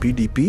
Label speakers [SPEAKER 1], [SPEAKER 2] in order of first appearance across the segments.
[SPEAKER 1] PDP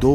[SPEAKER 1] 2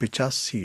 [SPEAKER 1] 85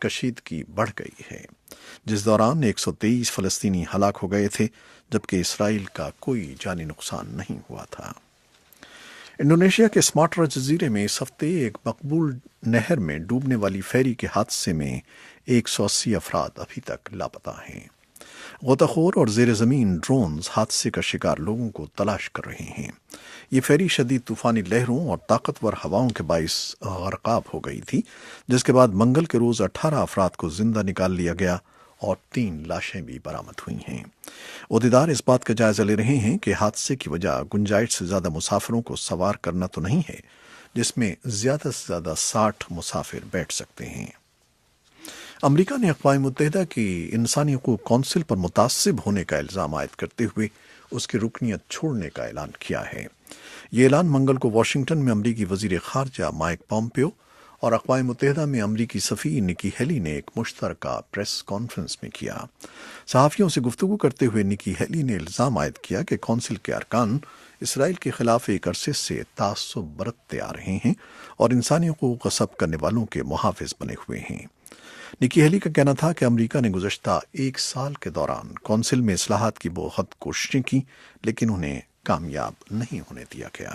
[SPEAKER 1] کشیدگی بڑھ گئی ہے، جس دوران 123 فلسطینی ہلاک ہو گئے تھے، جبکہ اسرائیل کا کوئی جانی نقصان نہیں ہوا تھا۔ انڈونیشیا کے سماٹرا جزیرے میں اس ہفتے ایک مقبول نہر میں ڈوبنے والی فیری کے حادثے میں 180 افراد ابھی تک لاپتہ ہیں۔ غوطہ خور اور زیر زمین ڈرونز حادثے کا شکار لوگوں کو تلاش کر رہے ہیں۔ یہ فیری شدید طوفانی لہروں اور طاقتور ہواؤں کے باعث غرقاب ہو گئی تھی، جس کے بعد منگل کے روز 18 افراد کو زندہ نکال لیا گیا اور 3 لاشیں بھی برآمد ہوئی ہیں۔ عہدیدار اس بات کا جائزہ لے رہے ہیں کہ حادثے کی وجہ گنجائش سے زیادہ مسافروں کو سوار کرنا تو نہیں ہے، جس میں زیادہ سے زیادہ 60 مسافر بیٹھ سکتے ہیں۔ امریکہ نے اقوام متحدہ کی انسانی حقوق کونسل پر متعصب ہونے کا الزام عائد کرتے ہوئے اس کی رکنیت چھوڑنے کا اعلان کیا ہے۔ یہ اعلان منگل کو واشنگٹن میں امریکی وزیر خارجہ مائک پومپیو اور اقوام متحدہ میں امریکی سفیر نکی ہیلی نے ایک مشترکہ پریس کانفرنس میں کیا۔ صحافیوں سے گفتگو کرتے ہوئے نکی ہیلی نے الزام عائد کیا کہ کونسل کے ارکان اسرائیل کے خلاف ایک عرصے سے تعصب برتتے آ رہے ہیں اور انسانی حقوق غصب کرنے والوں کے محافظ بنے ہوئے ہیں۔ نکی ہیلی کا کہنا تھا کہ امریکہ نے گزشتہ 1 سال کے دوران کونسل میں اصلاحات کی بہت کوششیں کی، لیکن انہیں کامیاب نہیں ہونے دیا گیا۔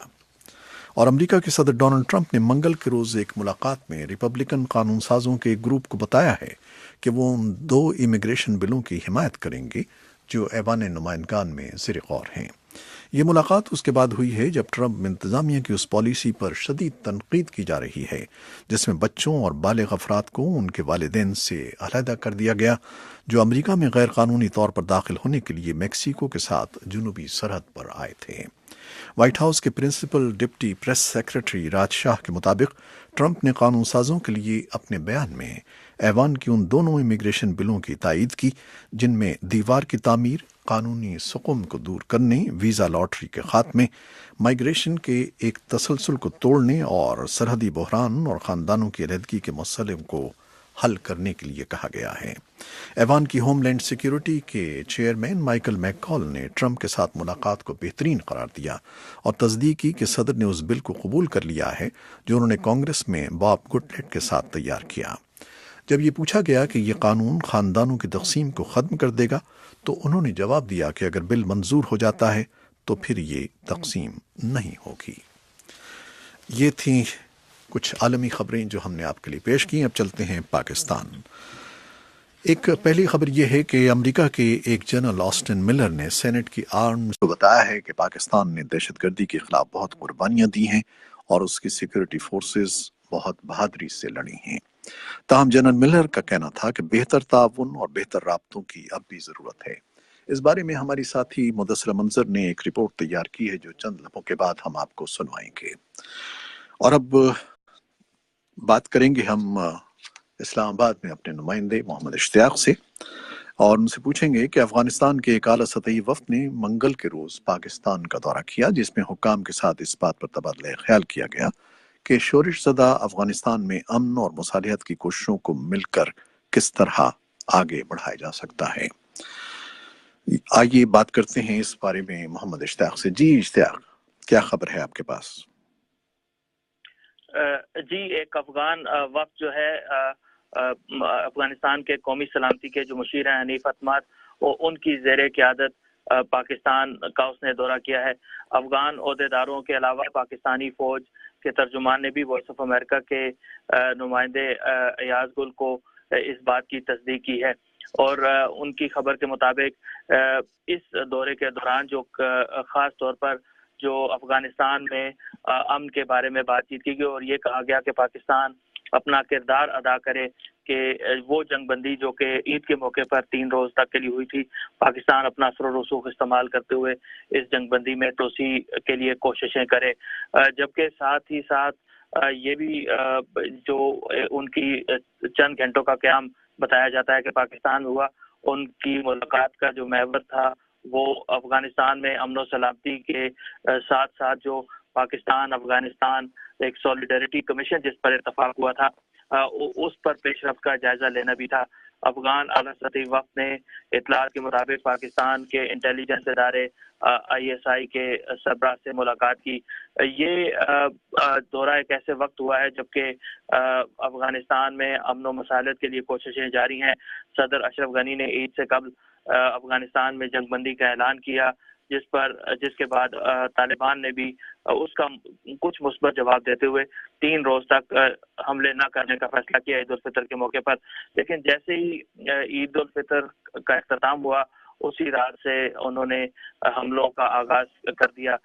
[SPEAKER 1] اور امریکہ کے صدر ڈونلڈ ٹرمپ نے منگل کے روز ایک ملاقات میں ریپبلکن قانون سازوں کے ایک گروپ کو بتایا ہے کہ وہ ان 2 امیگریشن بلوں کی حمایت کریں گے جو ایوان نمائندگان میں زیر غور ہیں۔ یہ ملاقات اس کے بعد ہوئی ہے جب ٹرمپ انتظامیہ کی اس پالیسی پر شدید تنقید کی جا رہی ہے جس میں بچوں اور بالغ افراد کو ان کے والدین سے علیحدہ کر دیا گیا، جو امریکہ میں غیر قانونی طور پر داخل ہونے کے لیے میکسیکو کے ساتھ جنوبی سرحد پر آئے تھے۔ وائٹ ہاؤس کے پرنسپل ڈپٹی پریس سیکرٹری راج شاہ کے مطابق ٹرمپ نے قانون سازوں کے لیے اپنے بیان میں ایوان کی ان دونوں امیگریشن بلوں کی تائید کی جن میں دیوار کی تعمیر، قانونی سقم کو دور کرنے، ویزا لاٹری کے خاتمے، مائیگریشن کے ایک تسلسل کو توڑنے اور سرحدی بحران اور خاندانوں کی علیحدگی کے مسئلے کو حل کرنے کے لیے کہا گیا ہے۔ ایوان کی ہوم لینڈ سیکیورٹی کے چیئرمین مائیکل میک کال نے ٹرمپ کے ساتھ ملاقات کو بہترین قرار دیا اور تصدیق کی کہ صدر نے اس بل کو قبول کر لیا ہے جو انہوں نے کانگریس میں باب گٹلیٹ کے ساتھ تیار کیا۔ جب یہ پوچھا گیا کہ یہ قانون خاندانوں کی تقسیم کو ختم کر دے گا تو انہوں نے جواب دیا کہ اگر بل منظور ہو جاتا ہے تو پھر یہ تقسیم نہیں ہوگی۔ یہ تھیں کچھ عالمی خبریں جو ہم نے آپ کے لیے پیش کی۔ اب چلتے ہیں پاکستان۔ ایک پہلی خبر یہ ہے کہ امریکہ کے ایک جنرل آسٹن ملر نے سینٹ کی آرمز کو بتایا ہے کہ پاکستان نے دہشت گردی کے خلاف بہت قربانیاں دی ہیں اور اس کی سیکورٹی فورسز بہت بہادری سے لڑی ہیں۔ تاہم جنرل ملر کا کہنا تھا کہ بہتر تعاون اور بہتر رابطوں کی اب بھی ضرورت ہے۔ اس بارے میں ہماری ساتھی مدثر منظر نے ایک رپورٹ تیار کی ہے جو چند لمحوں کے بعد ہم آپ کو سنوائیں گے۔ اور اب بات کریں گے ہم اسلام آباد میں اپنے نمائندے محمد اشتیاق سے اور ان سے پوچھیں گے کہ افغانستان کے ایک اعلیٰ سطحی وفد نے منگل کے روز پاکستان کا دورہ کیا جس میں حکام کے ساتھ اس بات پر تبادلہ خیال کیا گیا کہ شورش زدہ افغانستان میں امن اور مصالحت کی کوششوں کو مل کر کس طرح آگے بڑھایا جا سکتا ہے۔ آئیے بات کرتے ہیں اس بارے میں محمد اشتیاق سے۔ جی اشتیاق، کیا خبر ہے آپ کے پاس؟
[SPEAKER 2] جی، ایک افغان وفد جو ہے افغانستان کے قومی سلامتی کے جو مشیر ہیں حنیف اعتماد، ان کی زیر قیادت پاکستان کا اس نے دورہ کیا ہے۔ افغان عہدیداروں کے علاوہ پاکستانی فوج کے ترجمان نے بھی وائس آف امریکہ کے نمائندے ایاز گل کو اس بات کی تصدیق کی ہے اور ان کی خبر کے مطابق اس دورے کے دوران جو خاص طور پر جو افغانستان میں امن کے بارے میں بات چیت کی گئی اور یہ کہا گیا کہ پاکستان اپنا کردار ادا کرے کہ وہ جنگ بندی جو کہ عید کے موقع پر 3 روز تک کے لیے ہوئی تھی، پاکستان اپنا اثر و رسوخ استعمال کرتے ہوئے اس جنگ بندی میں توسیع کے لیے کوششیں کرے، جبکہ ساتھ ہی ساتھ یہ بھی جو ان کی چند گھنٹوں کا قیام بتایا جاتا ہے کہ پاکستان ہوا، ان کی ملاقات کا جو محور تھا وہ افغانستان میں امن و سلامتی کے ساتھ ساتھ جو پاکستان افغانستان ایک سولیڈیرٹی کمیشن جس پر اتفاق ہوا تھا اس پر پیش رفت کا جائزہ لینا بھی تھا۔ افغان اعلیٰ سطحی وفد نے اطلاعات کے مطابق پاکستان کے انٹیلیجنس ادارے ISI کے سربراہ سے ملاقات کی۔ یہ دورہ ایک ایسے وقت ہوا ہے جبکہ افغانستان میں امن و مسالت کے لیے کوششیں جاری ہیں۔ صدر اشرف غنی نے عید سے قبل افغانستان میں جنگ بندی کا اعلان کیا، جس کے بعد طالبان نے بھی اس کا کچھ مثبت جواب دیتے ہوئے 3 روز تک حملے نہ کرنے کا فیصلہ کیا عید الفطر کے موقع پر۔ لیکن جیسے ہی عید الفطر کا اختتام ہوا اسی رات سے انہوں نے حملوں کا آغاز کر دیا۔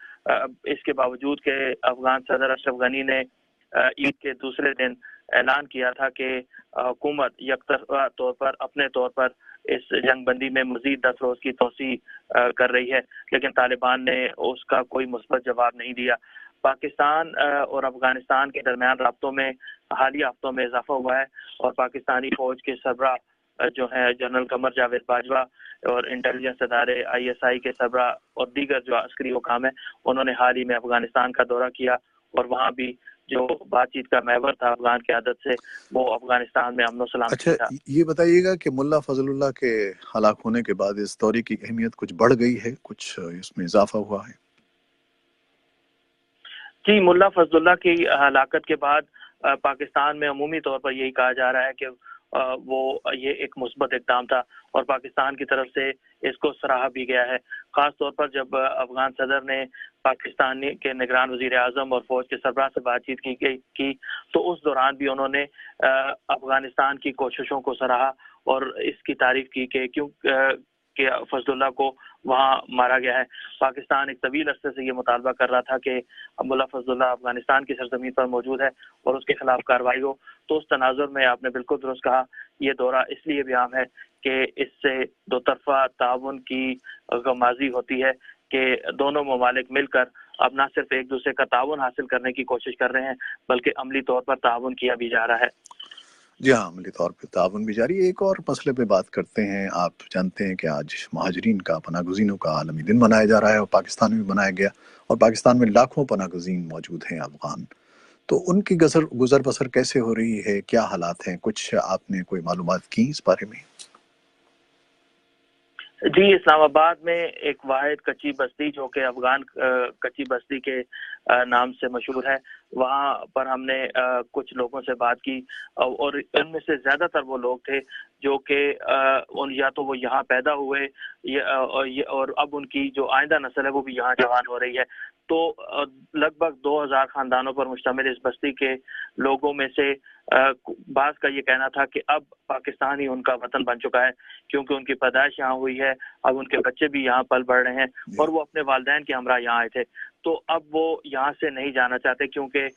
[SPEAKER 2] اس کے باوجود کہ افغان صدر اشرف غنی نے عید کے دوسرے دن اعلان کیا تھا کہ حکومت یکطرفہ طور پر اپنے طور پر اس جنگ بندی میں مزید 10 روز کی توسیع کر رہی ہے، لیکن طالبان نے اس کا کوئی مثبت جواب نہیں دیا۔ پاکستان اور افغانستان کے درمیان رابطوں میں حالیہ ہفتوں میں اضافہ ہوا ہے اور پاکستانی فوج کے سربراہ جو ہیں جنرل قمر جاوید باجوہ اور انٹیلیجنس ادارے ISI کے سربراہ اور دیگر جو عسکری حکام ہیں انہوں نے حال ہی میں افغانستان کا دورہ کیا اور وہاں بھی جو بات چیت کا محور تھا افغان قیادت سے وہ افغانستان میں امن و سلامتی تھا۔
[SPEAKER 1] یہ بتائیے گا کہ ملا فضل اللہ کے ہلاک ہونے کے بعد اس دورے کی اہمیت کچھ بڑھ گئی ہے، کچھ اس میں اضافہ ہوا ہے؟
[SPEAKER 2] جی، ملا فضل اللہ کی ہلاکت کے بعد پاکستان میں عمومی طور پر یہی کہا جا رہا ہے کہ یہ ایک مثبت اقدام تھا اور پاکستان کی طرف سے اس کو سراہا بھی گیا ہے، خاص طور پر جب افغان صدر نے پاکستان کے نگران وزیر اعظم اور فوج کے سربراہ سے بات چیت کی تو اس دوران بھی انہوں نے افغانستان کی کوششوں کو سراہا اور اس کی تعریف کی کہ کیوں کہ فضل اللہ کو وہاں مارا گیا ہے۔ پاکستان ایک طویل عرصے سے یہ مطالبہ کر رہا تھا کہ ملا فضل اللہ افغانستان کی سرزمین پر موجود ہے اور اس کے خلاف کارروائی ہو، تو اس تناظر میں آپ نے بالکل درست کہا، یہ دورہ اس لیے بھی اہم ہے کہ اس سے دو طرفہ تعاون کی غمازی ہوتی ہے کہ دونوں ممالک مل کر اب نہ صرف ایک دوسرے کا تعاون حاصل کرنے کی کوشش کر رہے ہیں بلکہ عملی طور پر تعاون کیا بھی جا رہا ہے۔
[SPEAKER 1] جی ہاں، عملی طور پہ تعاون بھی جاری ہے۔ ایک اور مسئلے پہ بات کرتے ہیں۔ آپ جانتے ہیں کہ آج مہاجرین کا، پناہ گزینوں کا عالمی دن منایا جا رہا ہے اور پاکستان میں بھی منایا گیا، اور پاکستان میں لاکھوں پناہ گزین موجود ہیں افغان، تو ان کی گزر بسر کیسے ہو رہی ہے، کیا حالات ہیں؟ کچھ آپ نے کوئی معلومات کی اس بارے میں؟
[SPEAKER 2] جی، اسلام آباد میں ایک واحد کچی بستی جو کہ افغان کچی بستی کے نام سے مشہور ہے، وہاں پر ہم نے کچھ لوگوں سے بات کی اور ان میں سے زیادہ تر وہ لوگ تھے جو کہ یا تو وہ یہاں پیدا ہوئے اور اب ان کی جو آئندہ نسل ہے وہ بھی یہاں جوان ہو رہی ہے، تو لگ بھگ 2000 خاندانوں پر مشتمل اس بستی کے لوگوں میں سے بعض کا یہ کہنا تھا کہ اب پاکستان ہی ان کا وطن بن چکا ہے کیونکہ ان کی پیدائش یہاں ہوئی ہے، اب ان کے بچے بھی یہاں پل بڑھ رہے ہیں اور وہ اپنے والدین کے ہمراہ یہاں آئے تھے، تو اب وہ یہاں سے نہیں جانا چاہتے کیونکہ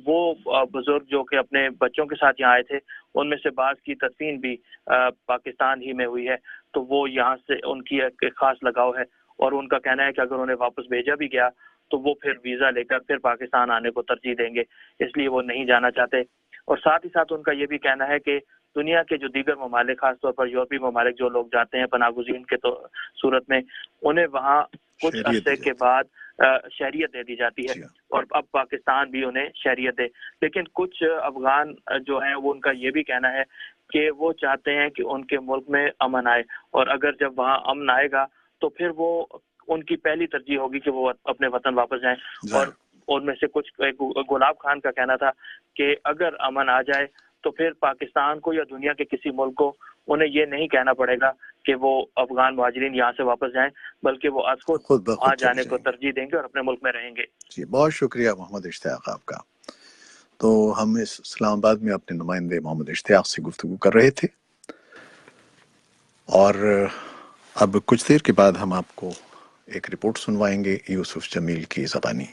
[SPEAKER 2] وہ بزرگ جو کہ اپنے بچوں کے ساتھ یہاں آئے تھے ان میں سے بعض کی تدفین بھی پاکستان ہی میں ہوئی ہے، تو وہ یہاں سے ان کی ایک خاص لگاؤ ہے اور ان کا کہنا ہے کہ اگر انہیں واپس بھیجا بھی گیا تو وہ پھر ویزا لے کر پھر پاکستان آنے کو ترجیح دیں گے، اس لیے وہ نہیں جانا چاہتے۔ اور ساتھ ہی ساتھ ان کا یہ بھی کہنا ہے کہ دنیا کے جو دیگر ممالک خاص طور پر یورپی ممالک جو لوگ جاتے ہیں پناہ گزین کے صورت میں انہیں وہاں کچھ عرصے کے بعد شہریت دے دی جاتی ہے اور اب پاکستان بھی انہیں شہریت دے، لیکن کچھ افغان جو ہیں وہ ان کا یہ بھی کہنا ہے کہ وہ چاہتے ہیں کہ ان کے ملک میں امن آئے اور اگر جب وہاں امن آئے گا تو پھر وہ ان کی پہلی ترجیح ہوگی کہ وہ اپنے وطن واپس جائیں۔ اور ان میں سے کچھ گلاب خان کا کہنا تھا کہ اگر امن آ جائے تو پھر پاکستان کو یا دنیا کے کسی ملک کو انہیں یہ نہیں کہنا پڑے گا کہ وہ افغان مہاجرین یہاں سے واپس جائیں بلکہ وہ از خود وہاں جانے کو ترجیح دیں گے اور اپنے ملک میں رہیں گے۔
[SPEAKER 1] جی بہت شکریہ محمد اشتیاق آپ کا۔ تو ہم اس اسلام آباد میں اپنے نمائندے محمد اشتیاق سے گفتگو کر رہے تھے اور اب کچھ دیر کے بعد ہم آپ کو ایک رپورٹ سنوائیں گے یوسف جمیل کی زبانی۔